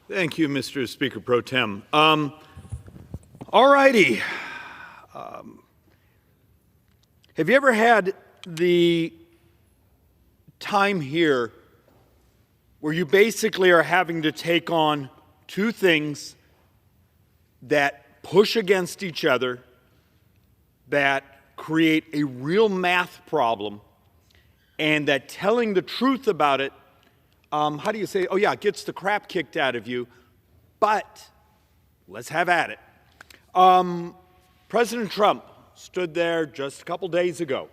Thank you, Mr. Speaker Pro Tem. All righty. Have you ever had the time here where you basically are having to take on two things that push against each other, that create a real math problem, and that telling the truth about it, how do you say, oh yeah, it gets the crap kicked out of you, but let's have at it. President Trump stood there just a couple days ago,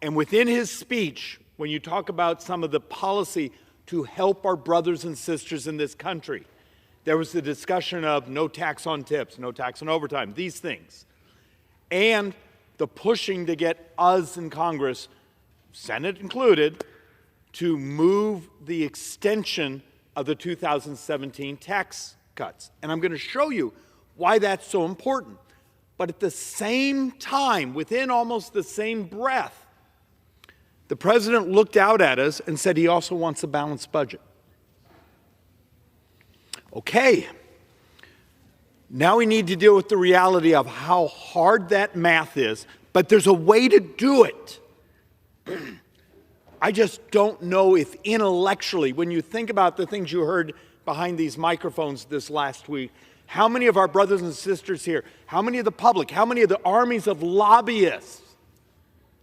and within his speech, when you talk about some of the policy to help our brothers and sisters in this country, there was the discussion of no tax on tips, no tax on overtime, these things, and the pushing to get us in Congress, Senate included, to move the extension of the 2017 tax cuts. And I'm going to show you why that's so important. But at the same time, within almost the same breath, the president looked out at us and said he also wants a balanced budget. Okay. Now we need to deal with the reality of how hard that math is, but there's a way to do it. I just don't know if intellectually, when you think about the things you heard behind these microphones this last week, how many of our brothers and sisters here, how many of the public, how many of the armies of lobbyists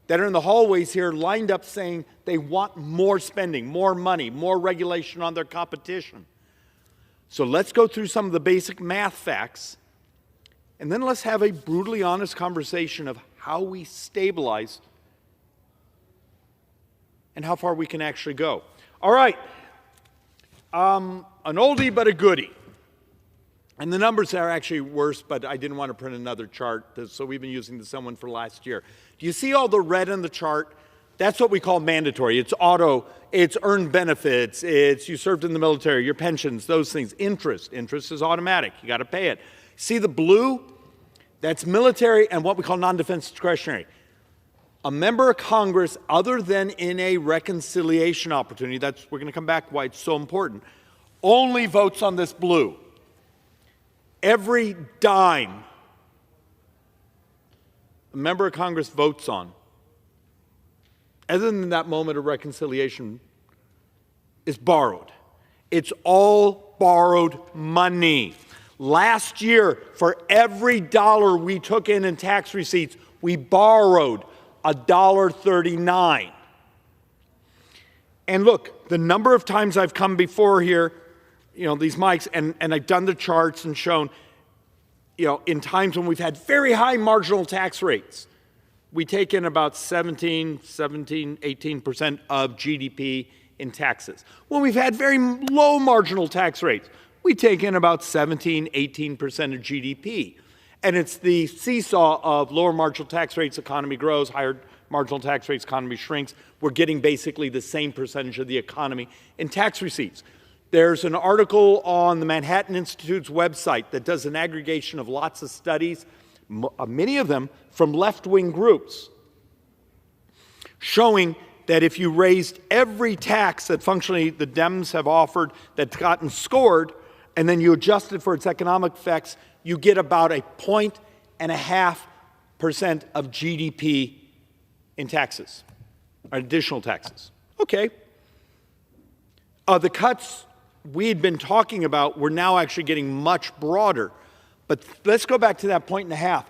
that are in the hallways here lined up saying they want more spending, more money, more regulation on their competition? So let's go through some of the basic math facts, and then let's have a brutally honest conversation of how we stabilize and how far we can actually go. All right, an oldie but a goodie. And the numbers are actually worse, but I didn't want to print another chart, so we've been using the same one for last year. Do you see all the red on the chart? That's what we call mandatory. It's auto, it's earned benefits, it's you served in the military, your pensions, those things. Interest is automatic. You got to pay it. See the blue? That's military and what we call non-defense discretionary. A member of Congress, other than in a reconciliation opportunity, we're going to come back to why it's so important, only votes on this blue. Every dime a member of Congress votes on, other than that moment of reconciliation, is borrowed. It's all borrowed money. Last year, for every dollar we took in tax receipts, we borrowed $1.39. And look, the number of times I've come before here, these mics, and I've done the charts and shown, in times when we've had very high marginal tax rates, we take in about 18% of GDP in taxes. When we've had very low marginal tax rates, we take in about 18% of GDP. And it's the seesaw of lower marginal tax rates, economy grows, higher marginal tax rates, economy shrinks. We're getting basically the same percentage of the economy in tax receipts. There's an article on the Manhattan Institute's website that does an aggregation of lots of studies, many of them from left-wing groups, showing that if you raised every tax that functionally the Dems have offered that's gotten scored, and then you adjusted for its economic effects, you get about 1.5% of GDP in taxes, or additional taxes. Okay. The cuts we had been talking about were now actually getting much broader. But let's go back to that 1.5.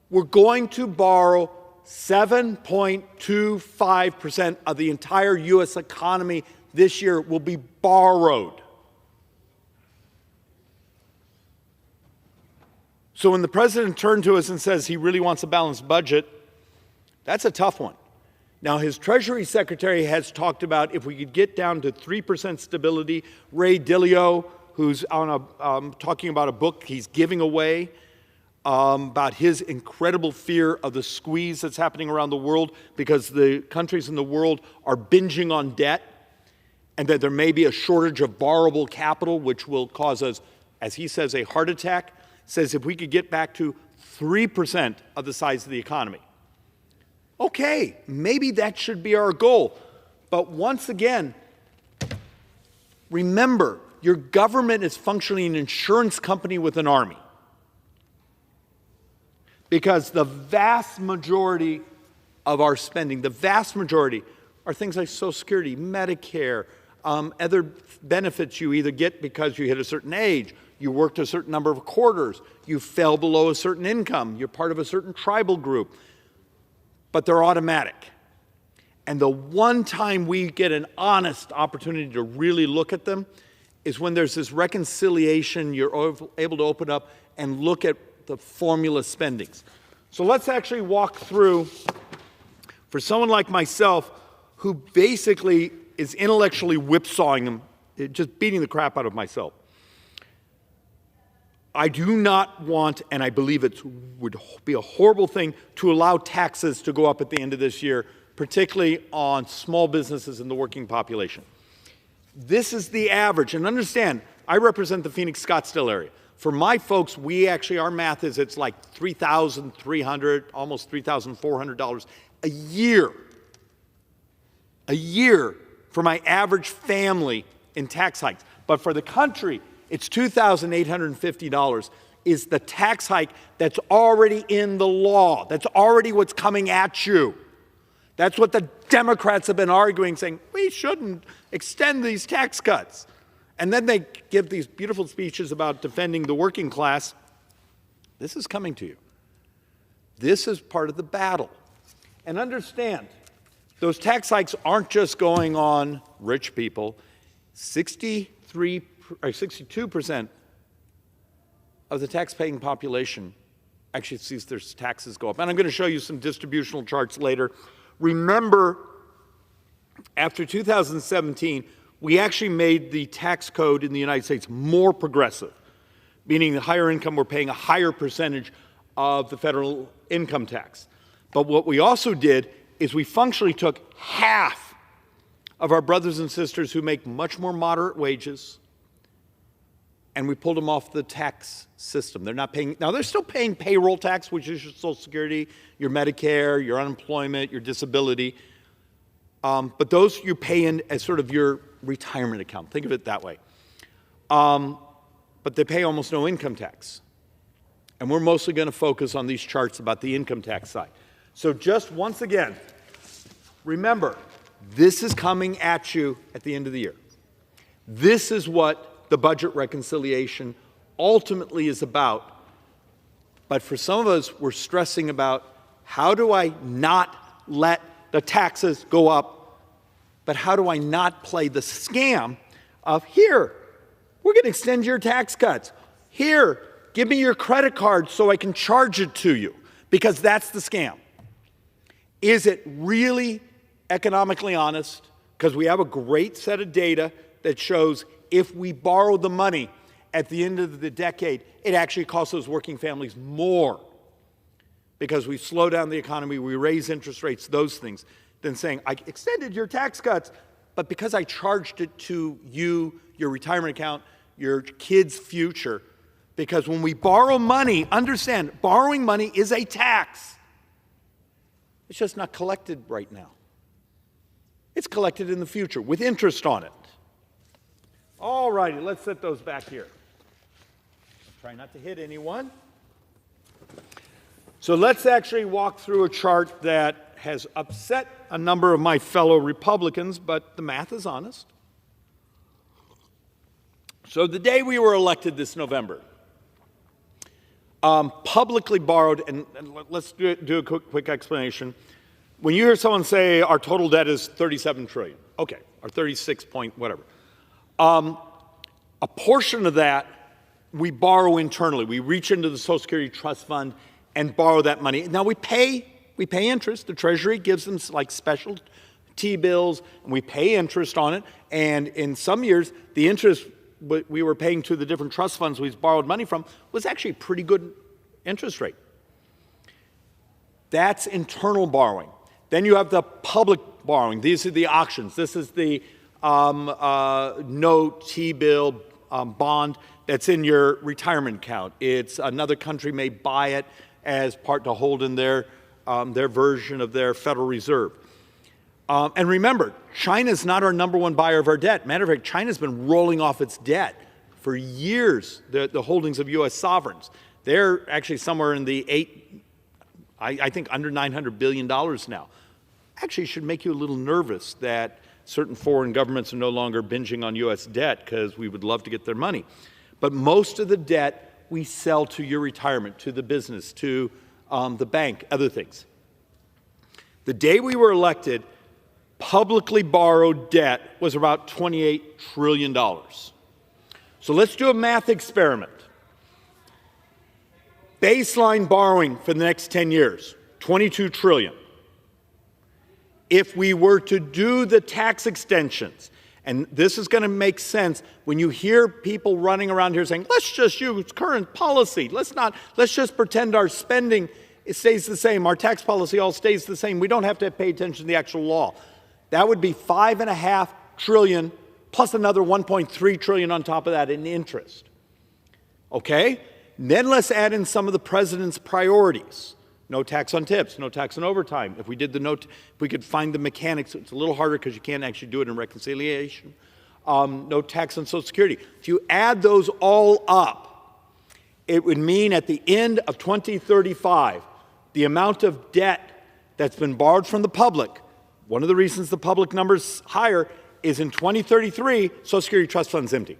We're going to borrow 7.25% of the entire U.S. economy this year will be borrowed. So when the president turned to us and says he really wants a balanced budget, that's a tough one. Now, his Treasury Secretary has talked about if we could get down to 3% stability. Ray Dalio, who's talking about a book he's giving away about his incredible fear of the squeeze that's happening around the world because the countries in the world are binging on debt and that there may be a shortage of borrowable capital, which will cause us, as he says, a heart attack. Says if we could get back to 3% of the size of the economy. Okay, maybe that should be our goal. But once again, remember, your government is functionally an insurance company with an army. Because the vast majority of our spending, the vast majority, are things like Social Security, Medicare, other benefits you either get because you hit a certain age, you worked a certain number of quarters, you fell below a certain income, you're part of a certain tribal group, but they're automatic. And the one time we get an honest opportunity to really look at them is when there's this reconciliation, you're able to open up and look at the formula spendings. So let's actually walk through, for someone like myself, who basically is intellectually whipsawing them, just beating the crap out of myself. I do not want, and I believe it would be a horrible thing, to allow taxes to go up at the end of this year, particularly on small businesses and the working population. This is the average, and understand, I represent the Phoenix Scottsdale area. For my folks, our math is it's like $3,300, almost $3,400 a year. A year for my average family in tax hikes. But for the country, it's $2,850 is the tax hike that's already in the law. That's already what's coming at you. That's what the Democrats have been arguing, saying, we shouldn't extend these tax cuts. And then they give these beautiful speeches about defending the working class. This is coming to you. This is part of the battle. And understand, those tax hikes aren't just going on rich people. 62% of the tax-paying population actually sees their taxes go up. And I'm going to show you some distributional charts later. Remember, after 2017, we actually made the tax code in the United States more progressive, meaning the higher income we're paying a higher percentage of the federal income tax. But what we also did is we functionally took half of our brothers and sisters who make much more moderate wages, and we pulled them off the tax system. They're not paying, now they're still paying payroll tax, which is your Social Security, your Medicare, your unemployment, your disability. But those you pay in as sort of your retirement account. Think of it that way. But they pay almost no income tax. And we're mostly going to focus on these charts about the income tax side. So just once again, remember, this is coming at you at the end of the year. This is what the budget reconciliation ultimately is about. But for some of us, we're stressing about how do I not let the taxes go up, but how do I not play the scam of, here, we're going to extend your tax cuts. Here, give me your credit card so I can charge it to you, because that's the scam. Is it really economically honest? Because we have a great set of data that shows if we borrow the money at the end of the decade, it actually costs those working families more, because we slow down the economy, we raise interest rates, those things, than saying, I extended your tax cuts, but because I charged it to you, your retirement account, your kids' future. Because when we borrow money, understand, borrowing money is a tax. It's just not collected right now. It's collected in the future with interest on it. All righty, let's set those back here. Try not to hit anyone. So let's actually walk through a chart that has upset a number of my fellow Republicans, but the math is honest. So the day we were elected this November, publicly borrowed, and let's do a quick explanation. When you hear someone say our total debt is 37 trillion, okay, or 36 point whatever, a portion of that we borrow internally. We reach into the Social Security Trust Fund and borrow that money. Now we pay interest. The Treasury gives them like special T-bills, and we pay interest on it. And in some years, the interest we were paying to the different trust funds we borrowed money from was actually a pretty good interest rate. That's internal borrowing. Then you have the public borrowing. These are the auctions. This is the note, T-bill, bond that's in your retirement account. It's another country may buy it as part to hold in their version of their Federal Reserve. And remember, China's not our number one buyer of our debt. Matter of fact, China's been rolling off its debt for years, the holdings of U.S. sovereigns. They're actually somewhere in the I think under $900 billion now. Actually, it should make you a little nervous that certain foreign governments are no longer binging on U.S. debt because we would love to get their money. But most of the debt we sell to your retirement, to the business, to the bank, other things. The day we were elected, publicly borrowed debt was about $28 trillion. So let's do a math experiment. Baseline borrowing for the next 10 years, $22 trillion. If we were to do the tax extensions, and this is going to make sense when you hear people running around here saying, let's just use current policy. Let's just pretend our spending stays the same. Our tax policy all stays the same. We don't have to pay attention to the actual law. That would be $5.5 trillion plus another $1.3 trillion on top of that in interest. Okay? Then let's add in some of the president's priorities. No tax on tips, no tax on overtime. If we did if we could find the mechanics, it's a little harder because you can't actually do it in reconciliation. No tax on Social Security. If you add those all up, it would mean at the end of 2035, the amount of debt that's been borrowed from the public, one of the reasons the public number's higher is in 2033, Social Security Trust Fund's empty.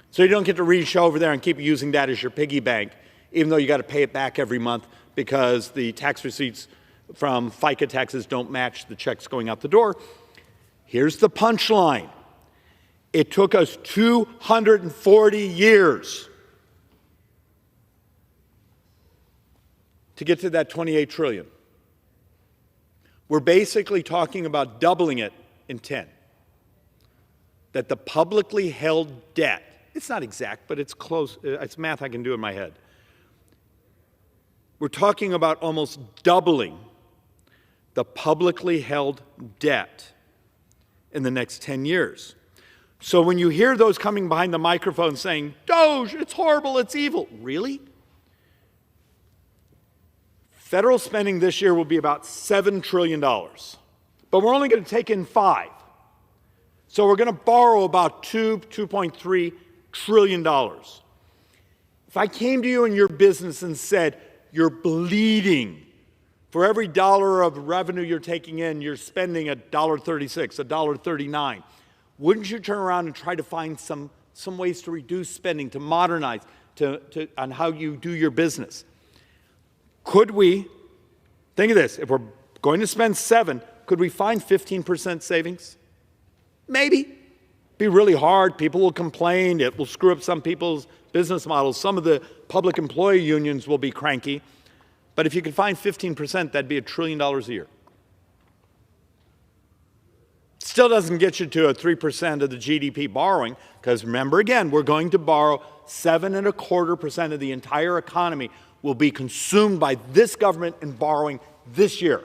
So you don't get to reach over there and keep using that as your piggy bank, even though you got to pay it back every month because the tax receipts from FICA taxes don't match the checks going out the door. Here's the punchline. It took us 240 years to get to that 28 trillion. We're basically talking about doubling it in 10. That the publicly held debt, it's not exact, but it's close, it's math I can do in my head. We're talking about almost doubling the publicly held debt in the next 10 years. So when you hear those coming behind the microphone saying, Doge, it's horrible, it's evil, really? Federal spending this year will be about $7 trillion, but we're only going to take in 5. So we're going to borrow about $2.3 trillion. If I came to you in your business and said, you're bleeding, for every dollar of revenue you're taking in, you're spending $1.36, $1.39, wouldn't you turn around and try to find some ways to reduce spending, to modernize, on how you do your business? Could we, think of this, if we're going to spend 7, could we find 15% savings? Maybe. Be really hard. People will complain. It will screw up some people's business models. Some of the public employee unions will be cranky. But if you could find 15%, that'd be $1 trillion a year. Still doesn't get you to a 3% of the GDP borrowing, because remember again, we're going to borrow 7.25% of the entire economy will be consumed by this government in borrowing this year.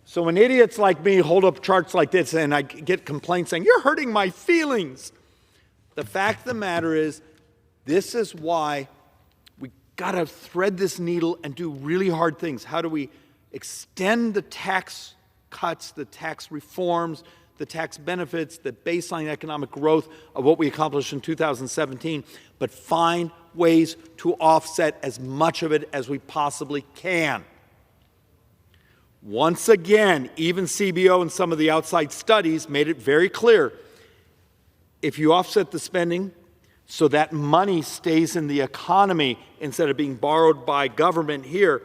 So when idiots like me hold up charts like this and I get complaints saying, you're hurting my feelings, the fact of the matter is, this is why we got to thread this needle and do really hard things. How do we extend the tax cuts, the tax reforms, the tax benefits, the baseline economic growth of what we accomplished in 2017, but find ways to offset as much of it as we possibly can. Once again, even CBO and some of the outside studies made it very clear, if you offset the spending so that money stays in the economy instead of being borrowed by government here,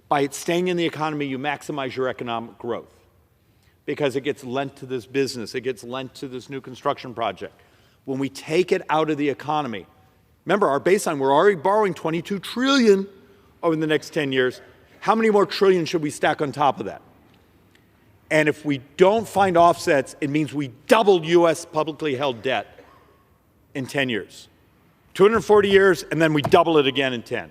by it staying in the economy, you maximize your economic growth because it gets lent to this business, it gets lent to this new construction project. When we take it out of the economy, remember our baseline, we're already borrowing $22 trillion over the next 10 years. How many more trillion should we stack on top of that? And if we don't find offsets, it means we doubled U.S. publicly held debt in 10 years. 240 years, and then we double it again in 10.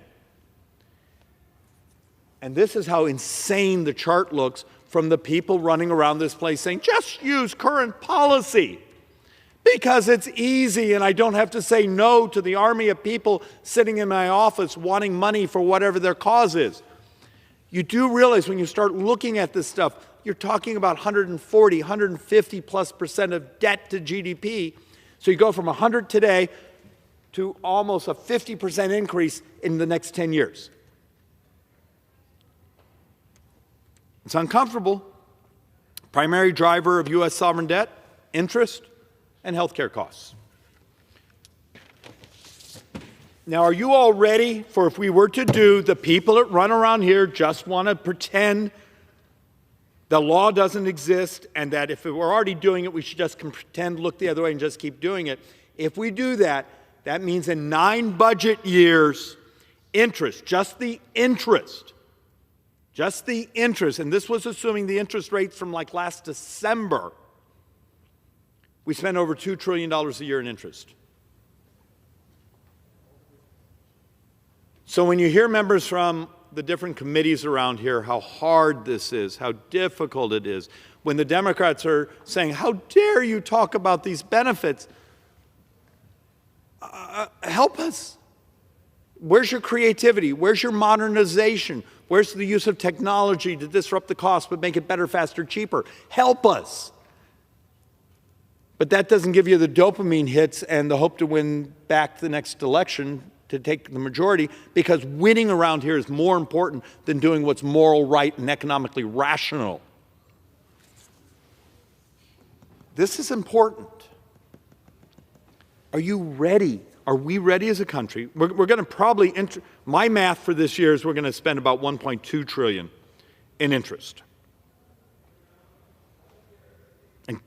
And this is how insane the chart looks from the people running around this place saying, just use current policy because it's easy and I don't have to say no to the army of people sitting in my office wanting money for whatever their cause is. You do realize when you start looking at this stuff, you're talking about 140, 150+% of debt to GDP. So you go from 100 today to almost a 50% increase in the next 10 years. It's uncomfortable. Primary driver of U.S. sovereign debt, interest, and healthcare costs. Now, are you all ready for if we were to do, the people that run around here just want to pretend the law doesn't exist and that if we're already doing it, we should just pretend, look the other way, and just keep doing it. If we do that, that means in 9 budget years, interest, just the interest, and this was assuming the interest rates from like last December, we spend over $2 trillion a year in interest. So when you hear members from the different committees around here, how hard this is, how difficult it is, when the Democrats are saying, how dare you talk about these benefits, help us. Where's your creativity? Where's your modernization? Where's the use of technology to disrupt the cost but make it better, faster, cheaper? Help us. But that doesn't give you the dopamine hits and the hope to win back the next election, to take the majority, because winning around here is more important than doing what's moral, right, and economically rational. This is important. Are you ready? Are we ready as a country? We're going to probably, my math for this year is we're going to spend about $1.2 trillion in interest. And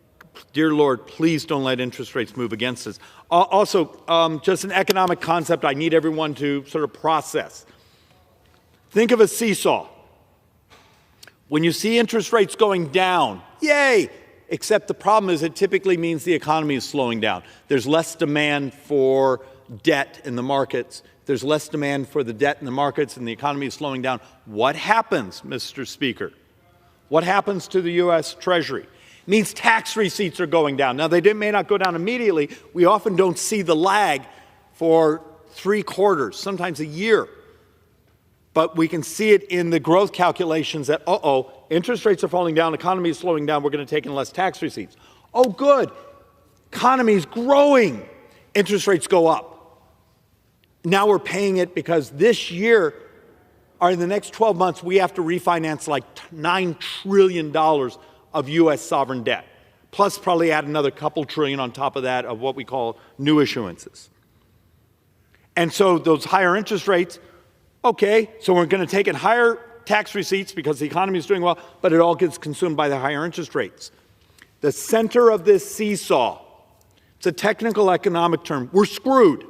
dear Lord, please don't let interest rates move against us. Also, just an economic concept I need everyone to sort of process. Think of a seesaw. When you see interest rates going down, yay! Except the problem is it typically means the economy is slowing down. There's less demand for debt in the markets. There's less demand for the debt in the markets and the economy is slowing down. What happens, Mr. Speaker? What happens to the U.S. Treasury? It means tax receipts are going down. Now, they may not go down immediately. We often don't see the lag for 3 quarters, sometimes a year. But we can see it in the growth calculations that, interest rates are falling down, economy is slowing down, we're going to take in less tax receipts. Oh, good. Economy is growing. Interest rates go up. Now we're paying it because this year, or in the next 12 months, we have to refinance like $9 trillion of U.S. sovereign debt, plus probably add another couple trillion on top of that of what we call new issuances. And so those higher interest rates, okay, so we're going to take in higher tax receipts because the economy is doing well, but it all gets consumed by the higher interest rates. The center of this seesaw, it's a technical economic term, we're screwed.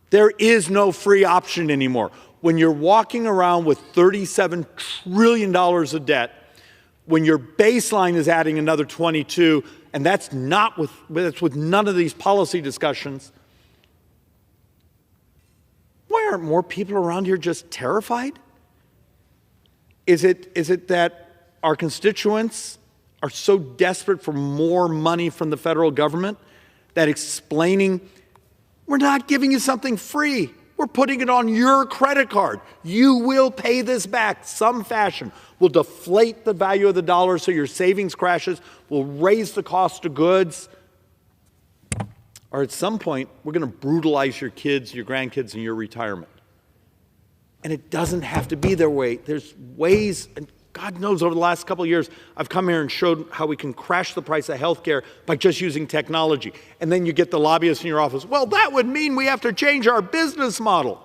There is no free option anymore. When you're walking around with $37 trillion of debt, when your baseline is adding another 22, and that's with none of these policy discussions, why aren't more people around here just terrified? Is it that our constituents are so desperate for more money from the federal government that explaining, we're not giving you something free, we're putting it on your credit card. You will pay this back some fashion. We'll deflate the value of the dollar so your savings crashes. We'll raise the cost of goods. Or at some point, we're going to brutalize your kids, your grandkids, and your retirement. And it doesn't have to be their way. There's ways, and God knows over the last couple of years, I've come here and showed how we can crash the price of health care by just using technology. And then you get the lobbyists in your office, well, that would mean we have to change our business model.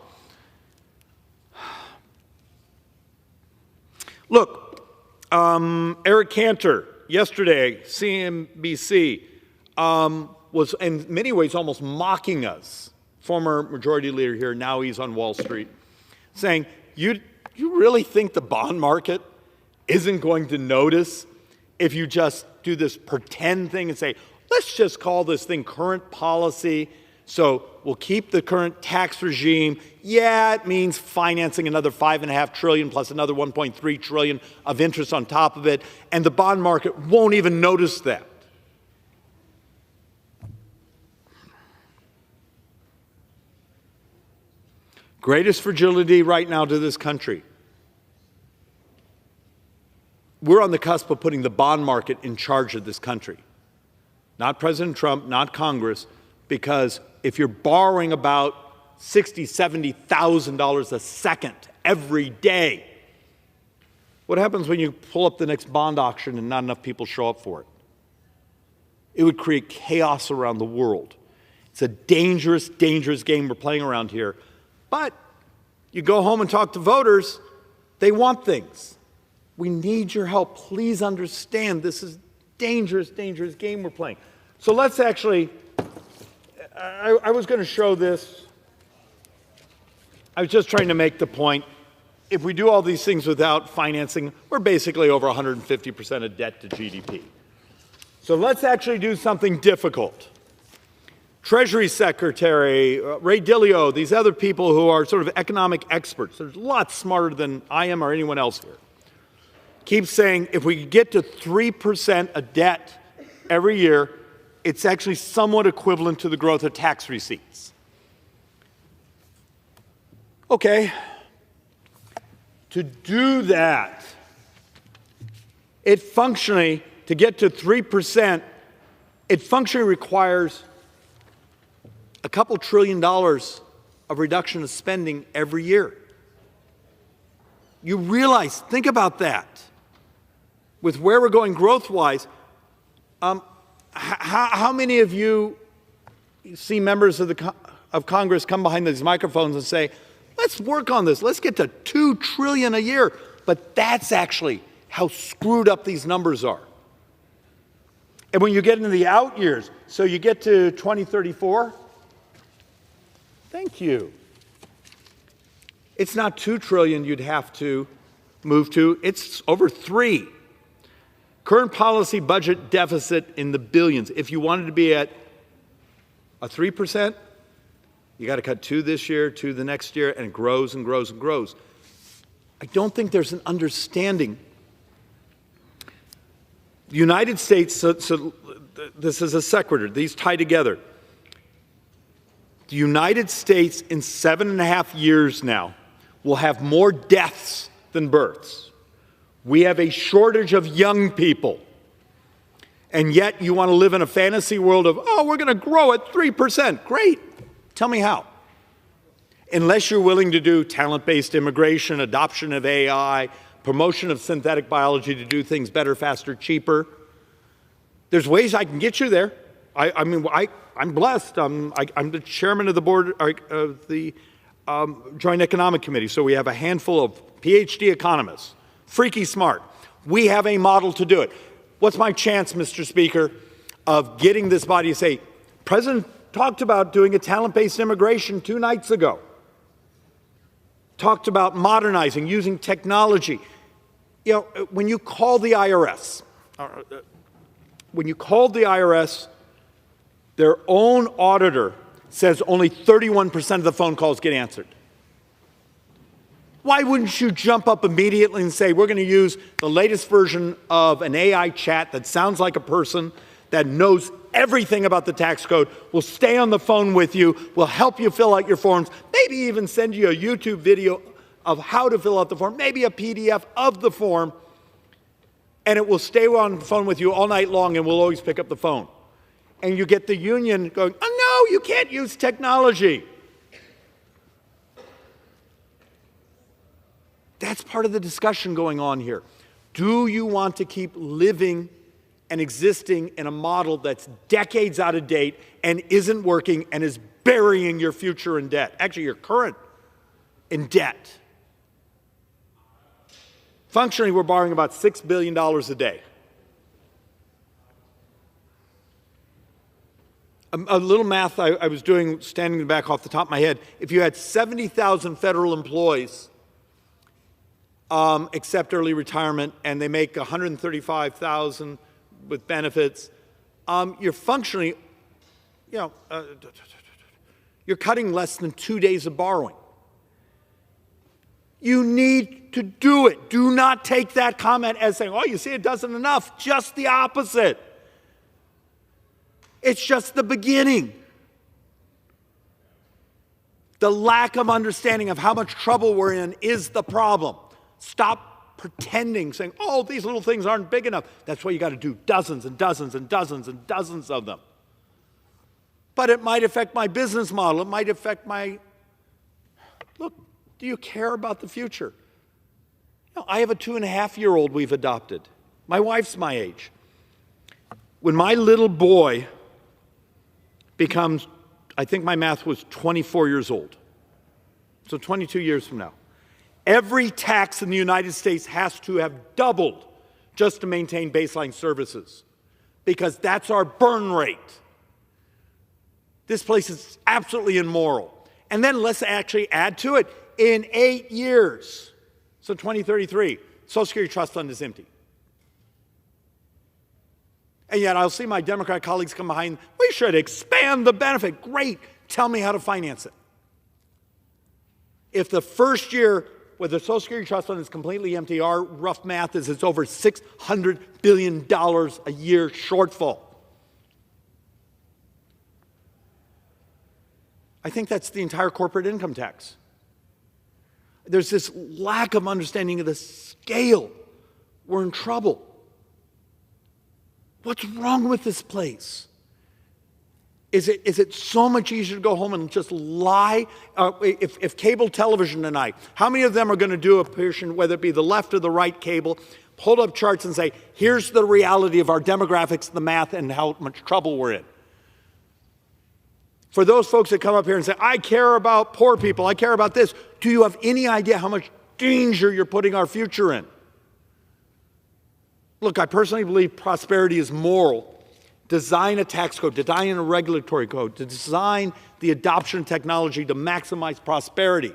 Look, Eric Cantor, yesterday, CNBC, was in many ways almost mocking us, former majority leader here, now he's on Wall Street, saying, you really think the bond market isn't going to notice if you just do this pretend thing and say, let's just call this thing current policy, so we'll keep the current tax regime. Yeah, it means financing another $5.5 trillion plus another $1.3 trillion of interest on top of it, and the bond market won't even notice that. Greatest fragility right now to this country we're on the cusp of putting the bond market in charge of this country. Not President Trump, not Congress, because if you're borrowing about $60,000, $70,000 a second every day, what happens when you pull up the next bond auction and not enough people show up for it? It would create chaos around the world. It's a dangerous, dangerous game we're playing around here. But you go home and talk to voters, they want things. We need your help. Please understand this is dangerous, dangerous game we're playing. So let's actually, I was going to show this. I was just trying to make the point. If we do all these things without financing, we're basically over 150% of debt to GDP. So let's actually do something difficult. Treasury Secretary, Ray Dalio, these other people who are sort of economic experts, they're a lot smarter than I am or anyone else here, keep saying if we could get to 3% of debt every year, it's actually somewhat equivalent to the growth of tax receipts. Okay. To do that, it functionally, to get to 3%, it functionally requires a couple $1 trillion of reduction of spending every year. You realize, think about that. With where we're going growth-wise, how many of you see members of Congress come behind these microphones and say, let's work on this, let's get to $2 trillion a year? But that's actually how screwed up these numbers are. And when you get into the out years, so you get to 2034, thank you. It's not $2 trillion you'd have to move to, it's over 3. Current policy budget deficit in the billions. If you wanted to be at a 3%, you got to cut 2 this year, 2 the next year, and it grows and grows and grows. I don't think there's an understanding. The United States, so this is a sequitur, these tie together. The United States in 7.5 years now will have more deaths than births. We have a shortage of young people. And yet you want to live in a fantasy world of, oh, we're going to grow at 3%. Great. Tell me how. Unless you're willing to do talent-based immigration, adoption of AI, promotion of synthetic biology to do things better, faster, cheaper. There's ways I can get you there. I'm blessed. I'm the chairman of the board of the Joint Economic Committee, so we have a handful of PhD economists, freaky smart. We have a model to do it. What's my chance, Mr. Speaker, of getting this body to say, President talked about doing a talent-based immigration 2 nights ago. Talked about modernizing, using technology. You know, when you call the IRS, their own auditor says only 31% of the phone calls get answered. Why wouldn't you jump up immediately and say, we're going to use the latest version of an AI chat that sounds like a person, that knows everything about the tax code, will stay on the phone with you, will help you fill out your forms, maybe even send you a YouTube video of how to fill out the form, maybe a PDF of the form, and it will stay on the phone with you all night long and we'll always pick up the phone. And you get the union going, oh no, you can't use technology. That's part of the discussion going on here. Do you want to keep living and existing in a model that's decades out of date and isn't working and is burying your future in debt? Actually, your current in debt. Functionally, we're borrowing about $6 billion a day. A little math I was doing, standing in the back off the top of my head. If you had 70,000 federal employees accept early retirement and they make $135,000 with benefits, you're functionally, you're cutting less than 2 days of borrowing. You need to do it. Do not take that comment as saying, oh, you see, it doesn't enough. Just the opposite. It's just the beginning. The lack of understanding of how much trouble we're in is the problem. Stop pretending, saying, oh, these little things aren't big enough. That's why you got to do dozens and dozens and dozens and dozens of them. But it might affect my business model. It might affect my, look, do you care about the future? You know, I have a 2.5-year-old we've adopted. My wife's my age. When my little boy becomes, I think my math was 24 years old, so 22 years from now, every tax in the United States has to have doubled just to maintain baseline services, because that's our burn rate. This place is absolutely immoral. And then let's actually add to it, in 8 years, so 2033, Social Security Trust Fund is empty. And yet I'll see my Democrat colleagues come behind, we should expand the benefit. Great, tell me how to finance it. If the first year where the Social Security Trust Fund is completely empty, our rough math is it's over $600 billion a year shortfall. I think that's the entire corporate income tax. There's this lack of understanding of the scale. We're in trouble. What's wrong with this place? Is it so much easier to go home and just lie? If cable television tonight, how many of them are going to do a portion, whether it be the left or the right cable, hold up charts and say, here's the reality of our demographics, the math, and how much trouble we're in? For those folks that come up here and say, I care about poor people, I care about this, do you have any idea how much danger you're putting our future in? Look, I personally believe prosperity is moral. Design a tax code, design a regulatory code, to design the adoption of technology to maximize prosperity.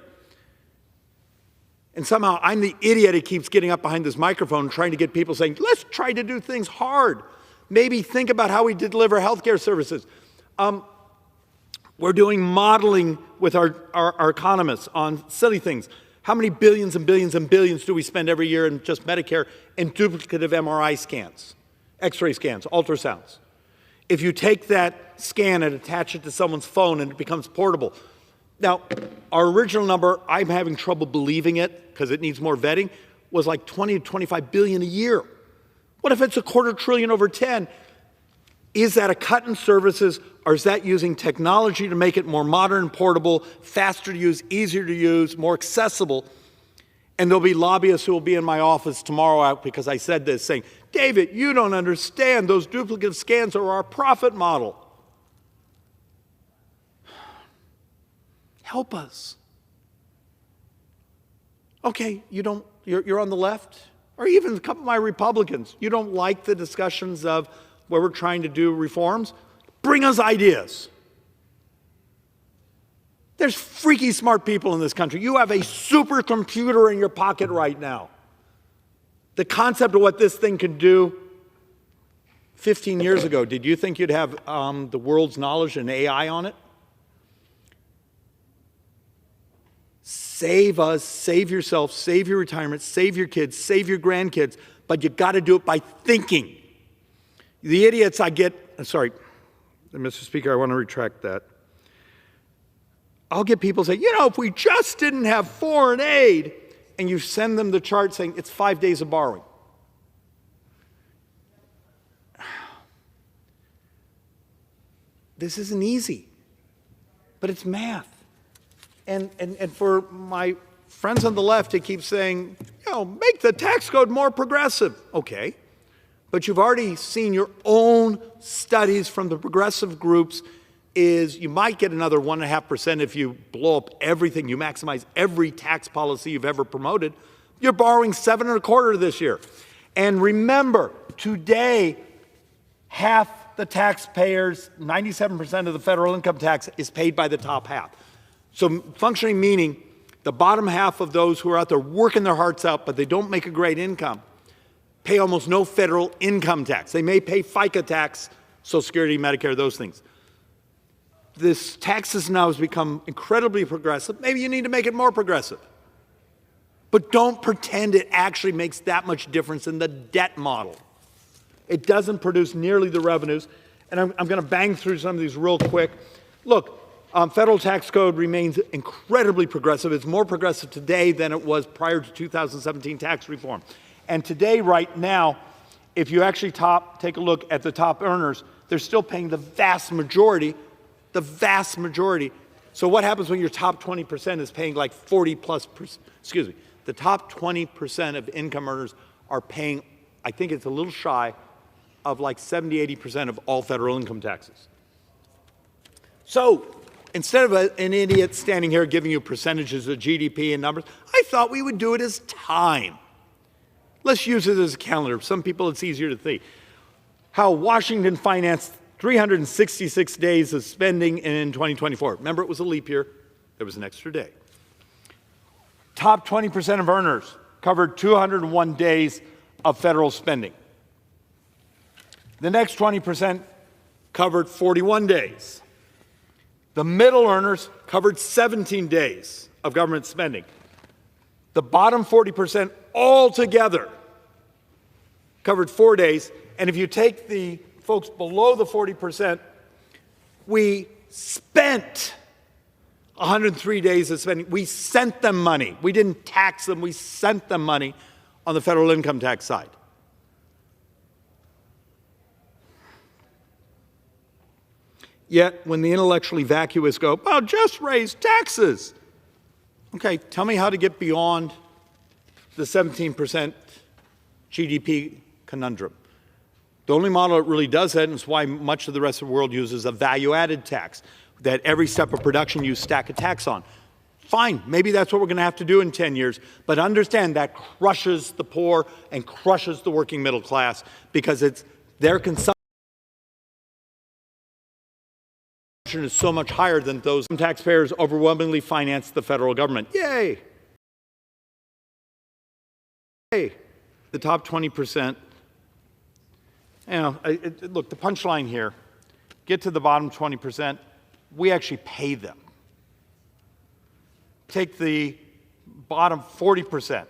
And somehow I'm the idiot who keeps getting up behind this microphone trying to get people saying, let's try to do things hard. Maybe think about how we deliver healthcare services. We're doing modeling with our economists on silly things. How many billions and billions and billions do we spend every year in just Medicare and duplicative MRI scans, X-ray scans, ultrasounds? If you take that scan and attach it to someone's phone and it becomes portable. Now, our original number, I'm having trouble believing it because it needs more vetting, was like 20 to 25 billion a year. What if it's $250 billion over 10? Is that a cut in services, or is that using technology to make it more modern, portable, faster to use, easier to use, more accessible? And there'll be lobbyists who will be in my office tomorrow out because I said this, saying, David, you don't understand. Those duplicative scans are our profit model. Help us. Okay, you're on the left, or even a couple of my Republicans. You don't like the discussions of where we're trying to do reforms? Bring us ideas. There's freaky smart people in this country. You have a supercomputer in your pocket right now. The concept of what this thing could do 15 years ago, did you think you'd have the world's knowledge and AI on it? Save us, save yourself, save your retirement, save your kids, save your grandkids, but you got to do it by thinking. The idiots I get, sorry, Mr. Speaker, I want to retract that. I'll get people say, if we just didn't have foreign aid, and you send them the chart saying it's 5 days of borrowing. This isn't easy, but it's math. And for my friends on the left who keep saying, make the tax code more progressive. Okay. But you've already seen your own studies from the progressive groups is you might get another 1.5% if you blow up everything, you maximize every tax policy you've ever promoted. You're borrowing 7.25% this year. And remember, today, half the taxpayers, 97% of the federal income tax is paid by the top half. So functioning meaning the bottom half of those who are out there working their hearts out, but they don't make a great income, pay almost no federal income tax. They may pay FICA tax, Social Security, Medicare, those things. This taxes now has become incredibly progressive. Maybe you need to make it more progressive. But don't pretend it actually makes that much difference in the debt model. It doesn't produce nearly the revenues. And I'm going to bang through some of these real quick. Look, Federal tax code remains incredibly progressive. It's more progressive today than it was prior to 2017 tax reform. And today, right now, if you actually take a look at the top earners, they're still paying the vast majority. So what happens when your top 20% is paying like 40 plus percent? Excuse me. The top 20% of income earners are paying, I think it's a little shy of like 70, 80% of all federal income taxes. So instead of an idiot standing here giving you percentages of GDP and numbers, I thought we would do it as time. Let's use it as a calendar. Some people, it's easier to see. How Washington financed 366 days of spending in 2024. Remember, it was a leap year. There was an extra day. Top 20% of earners covered 201 days of federal spending. The next 20% covered 41 days. The middle earners covered 17 days of government spending. The bottom 40% altogether covered 4 days. And if you take the folks below the 40%, we spent 103 days of spending. We sent them money. We didn't tax them. We sent them money on the federal income tax side. Yet, when the intellectually vacuous go, well, just raise taxes. Okay, tell me how to get beyond the 17% GDP conundrum. The only model that really does that, and it's why much of the rest of the world uses a value-added tax, that every step of production you stack a tax on. Fine, maybe that's what we're going to have to do in 10 years, but understand that crushes the poor and crushes the working middle class because it's their consumption is so much higher than those. Taxpayers overwhelmingly finance the federal government. Yay! Yay! The top 20%. You know, look, the punchline here, get to the bottom 20%, we actually pay them. Take the bottom 40%.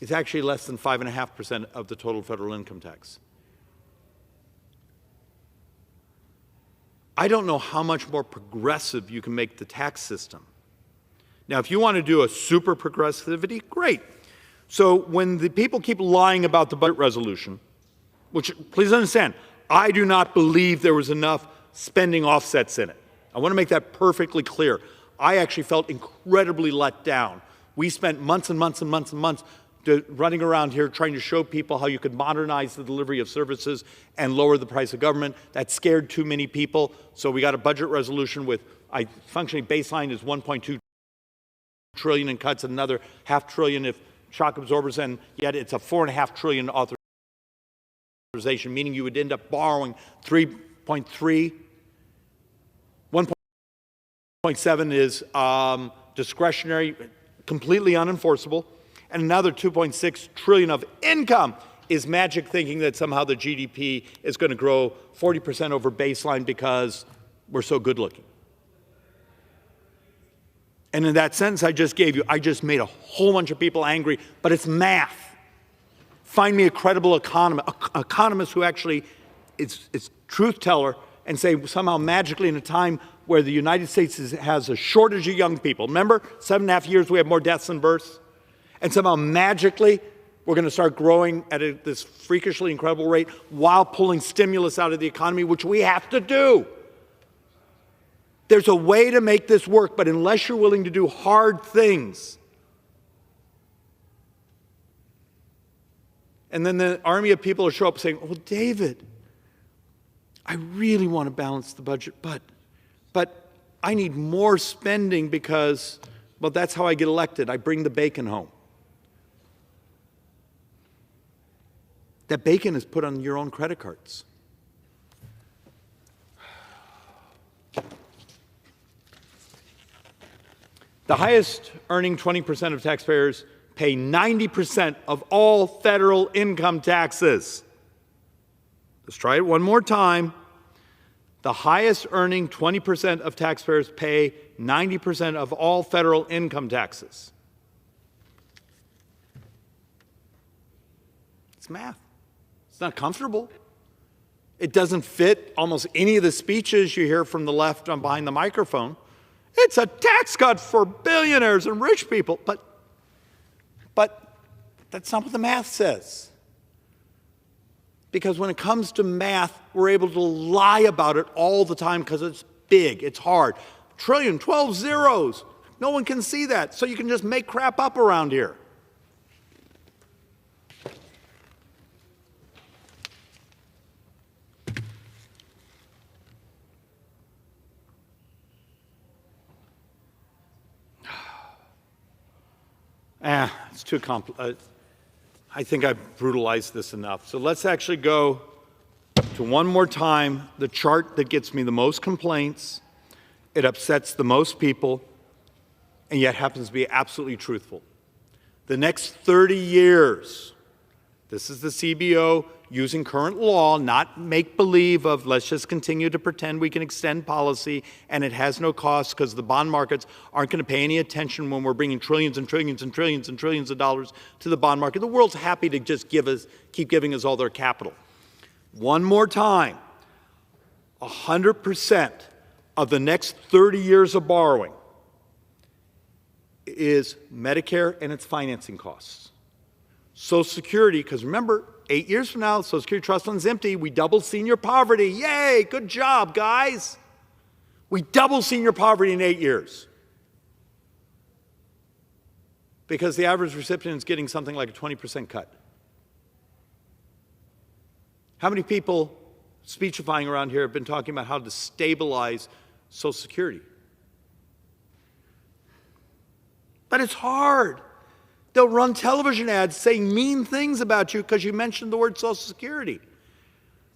It's actually less than 5.5% of the total federal income tax. I don't know how much more progressive you can make the tax system. Now, if you want to do a super progressivity, great. So when the people keep lying about the budget resolution, which, please understand, I do not believe there was enough spending offsets in it. I want to make that perfectly clear. I actually felt incredibly let down. We spent months and months and months and months running around here trying to show people how you could modernize the delivery of services and lower the price of government. That scared too many people, so we got a budget resolution with, functioning baseline is 1.2 trillion in cuts, another $0.5 trillion if shock absorbers, and yet it's a $4.5 trillion authorization, meaning you would end up borrowing 3.3. 1.7 is discretionary, completely unenforceable, and another 2.6 trillion of income is magic thinking that somehow the GDP is going to grow 40% over baseline because we're so good looking. And in that sentence I just gave you, I just made a whole bunch of people angry, but it's math. Find me a credible economist who actually is truth teller and say somehow magically in a time where the United States has a shortage of young people. Remember, 7.5 years we have more deaths than births? And somehow magically we're going to start growing at this freakishly incredible rate while pulling stimulus out of the economy, which we have to do. There's a way to make this work, but unless you're willing to do hard things, and then the army of people will show up saying, well, David, I really want to balance the budget, but I need more spending because, well, that's how I get elected. I bring the bacon home. That bacon is put on your own credit cards. The highest earning 20% of taxpayers pay 90% of all federal income taxes. Let's try it one more time. The highest earning 20% of taxpayers pay 90% of all federal income taxes. It's math. It's not comfortable. It doesn't fit almost any of the speeches you hear from the left on behind the microphone. It's a tax cut for billionaires and rich people. But that's not what the math says. Because when it comes to math, we're able to lie about it all the time because it's big, it's hard. Trillion, 12 zeros. No one can see that, so you can just make crap up around here. It's too complicated. I think I've brutalized this enough. So let's actually go to one more time the chart that gets me the most complaints. It upsets the most people, and yet happens to be absolutely truthful. The next 30 years, this is the CBO using current law, not make-believe of let's just continue to pretend we can extend policy and it has no cost because the bond markets aren't going to pay any attention when we're bringing trillions and trillions and trillions and trillions of dollars to the bond market. The world's happy to just keep giving us all their capital. One more time, 100% of the next 30 years of borrowing is Medicare and its financing costs. Social Security, because remember, 8 years from now, Social Security Trust Fund's empty. We double senior poverty. Yay, good job, guys. We double senior poverty in 8 years. Because the average recipient is getting something like a 20% cut. How many people speechifying around here have been talking about how to stabilize Social Security? But it's hard. They'll run television ads saying mean things about you because you mentioned the word Social Security.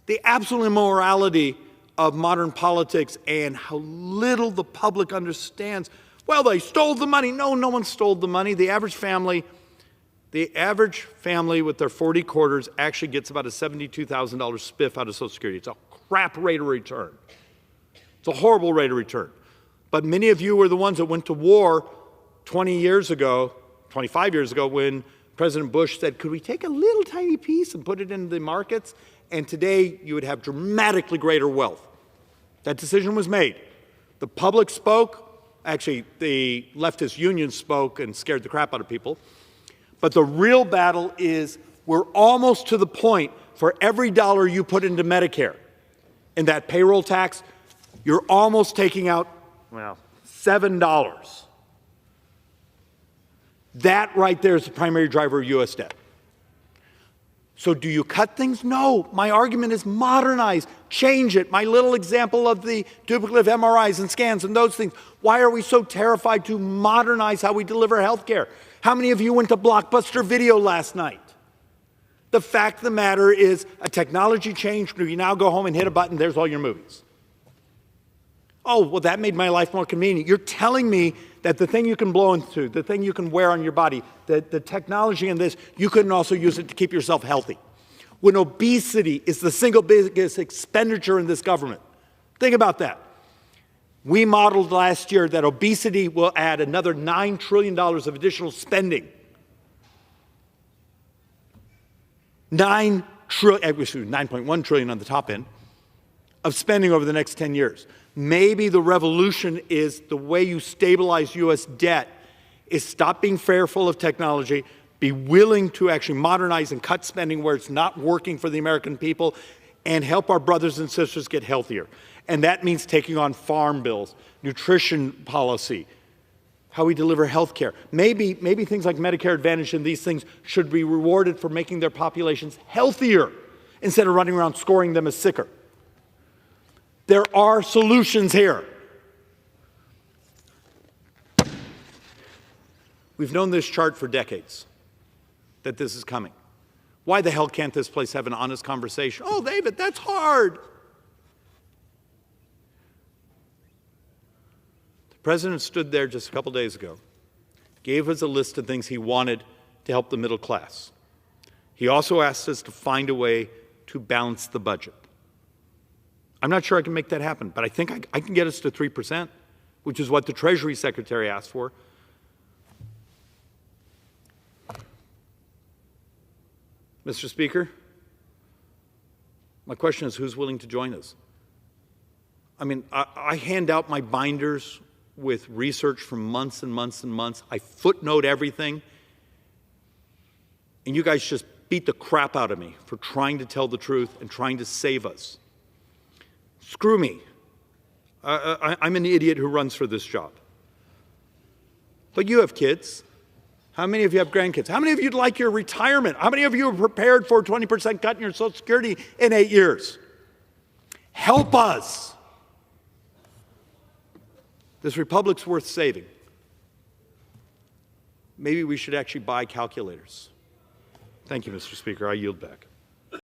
The absolute immorality of modern politics and how little the public understands. Well, they stole the money. No, no one stole the money. The average family with their 40 quarters actually gets about a $72,000 spiff out of Social Security. It's a crap rate of return. It's a horrible rate of return. But many of you were the ones that went to war 20 years ago, 25 years ago, when President Bush said, could we take a little tiny piece and put it into the markets? And today you would have dramatically greater wealth. That decision was made. The public spoke. Actually, the leftist unions spoke and scared the crap out of people. But the real battle is we're almost to the point for every dollar you put into Medicare and that payroll tax, you're almost taking out, well, $7. That right there is the primary driver of U.S. debt. So do you cut things? No. My argument is modernize, change it. My little example of the duplicative MRIs and scans and those things. Why are we so terrified to modernize how we deliver health care? How many of you went to Blockbuster Video last night? The fact of the matter is a technology change where you now go home and hit a button, there's all your movies. Oh, well, that made my life more convenient. You're telling me that the thing you can blow into, the thing you can wear on your body, the technology in this, you couldn't also use it to keep yourself healthy. When obesity is the single biggest expenditure in this government. Think about that. We modeled last year that obesity will add another $9 trillion of additional spending. $9.1 trillion on the top end of spending over the next 10 years. Maybe the revolution is the way you stabilize U.S. debt is stop being fearful of technology, be willing to actually modernize and cut spending where it's not working for the American people, and help our brothers and sisters get healthier. And that means taking on farm bills, nutrition policy, how we deliver health care. Maybe things like Medicare Advantage and these things should be rewarded for making their populations healthier instead of running around scoring them as sicker. There are solutions here. We've known this chart for decades, that this is coming. Why the hell can't this place have an honest conversation? Oh, David, that's hard. The president stood there just a couple days ago, gave us a list of things he wanted to help the middle class. He also asked us to find a way to balance the budget. I'm not sure I can make that happen, but I think I can get us to 3%, which is what the Treasury Secretary asked for. Mr. Speaker, My question is, who's willing to join us? I mean, I hand out my binders with research from months and months and months. I footnote everything. And you guys just beat the crap out of me for trying to tell the truth and trying to save us. Screw me. I'm an idiot who runs for this job. But you have kids. How many of you have grandkids? How many of you would like your retirement? How many of you are prepared for a 20% cut in your Social Security in 8 years? Help us. This republic's worth saving. Maybe we should actually buy calculators. Thank you, Mr. Speaker. I yield back.